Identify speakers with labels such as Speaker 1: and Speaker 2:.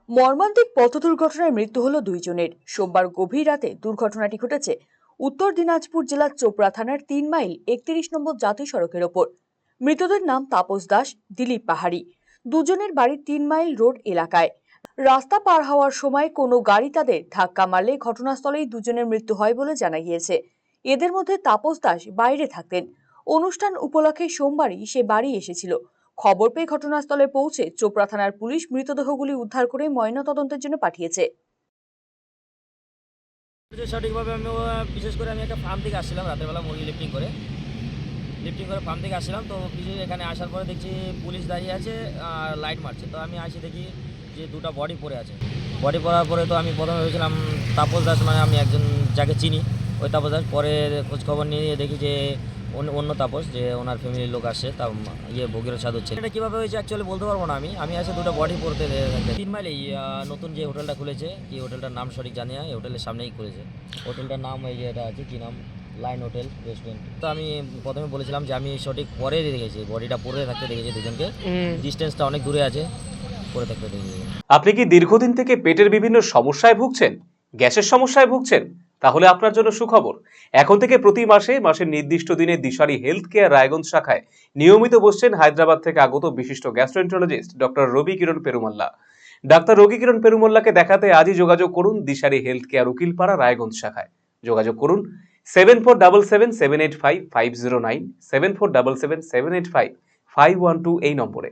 Speaker 1: মর্মান্তিক পথ দুর্ঘটনায় মৃত্যু হল দুইজনের। সোমবার গভীর রাতে দুর্ঘটনাটি ঘটেছে উত্তর দিনাজপুর জেলার চোপড়া থানার ৩ মাইল ৩১ নম্বর জাতীয় সড়কের ওপর। মৃতদের নাম তাপস দাস, দিলীপ পাহাড়ি। দুজনের বাড়ি ৩ মাইল রোড এলাকায়। রাস্তা পার হওয়ার সময় কোনো গাড়ি তাদের ধাক্কা মারলে ঘটনাস্থলেই দুজনের মৃত্যু হয় বলে জানা গিয়েছে। এদের মধ্যে তাপস দাস বাইরে থাকতেন। অনুষ্ঠান উপলক্ষে সোমবারই সে বাড়ি এসেছিল। খবর পেয়ে ঘটনাস্থলে পৌঁছে চোপড়া থানার পুলিশ মৃতদেহগুলি উদ্ধার করে ময়নাতদন্তের জন্য পাঠিয়েছে।
Speaker 2: সঠিকভাবে আমি বিশেষ করে আমি একটা ফার্ম থেকে আসছিলাম, রাতের বেলা মুরগি লিফটিং করে ফার্ম থেকে আসছিলাম। তো এখানে আসার পরে দেখছি পুলিশ দাঁড়িয়ে আছে আর লাইট মারছে। তো আমি আসি দেখি যে দুটো বডি পড়ে আছে। বডি পড়ার পরে তো আমি প্রথমে ভেবেছিলাম তাপস দাস, মানে আমি একজন যাকে চিনি ওই তাপস দাস। পরে খোঁজখবর নিয়ে দেখি যে অন্য তাপস, যে ওনার ফ্যামিলির লোক আসে, তা ভগীরথ সাধু হচ্ছে। এটা কীভাবে হয়েছে অ্যাকচুয়ালি বলতে পারবো না। আমি আসে দুটো বডি পড়তে 3 মাইলে নতুন যে হোটেলটা খুলেছে, কি হোটেলটার নাম সঠিক জানি না, এই হোটেলের সামনেই খুলেছে। হোটেলটার নাম ওই যে এটা আছে, কী নাম, লাইন হোটেল রেস্টুরেন্ট। তো আমি প্রথমে বলেছিলাম যে আমি সঠিক পরে দেখেছি, বডিটা পরে থাকতে দেখেছি দুজনকে। ডিস্টেন্সটা অনেক দূরে আছে, পরে থাকতে দেখেছি।
Speaker 3: আপনি কি দীর্ঘদিন থেকে পেটের বিভিন্ন সমস্যায় ভুগছেন, গ্যাসের সমস্যায় ভুগছেন? তাহলে আপনার জন্য সুখবর। এখন থেকে প্রতি মাসের নির্দিষ্ট দিনে দিশারি হেলথ কেয়ার রায়গঞ্জ শাখায় নিয়মিত বসছেন হায়দ্রাবাদ থেকে আগত বিশিষ্ট গ্যাস্ট্রোএন্টারোলজিস্ট ডক্টর রবি কিরণ পেরুমাল্লা। ডাক্তার রবি কিরণ পেরুমাল্লাকে দেখাতে আজই যোগাযোগ করুন দিশারি হেলথ কেয়ার উকিলপাড়া রায়গঞ্জ শাখায়। যোগাযোগ করুন 7477785509, 7477785512 এই নম্বরে।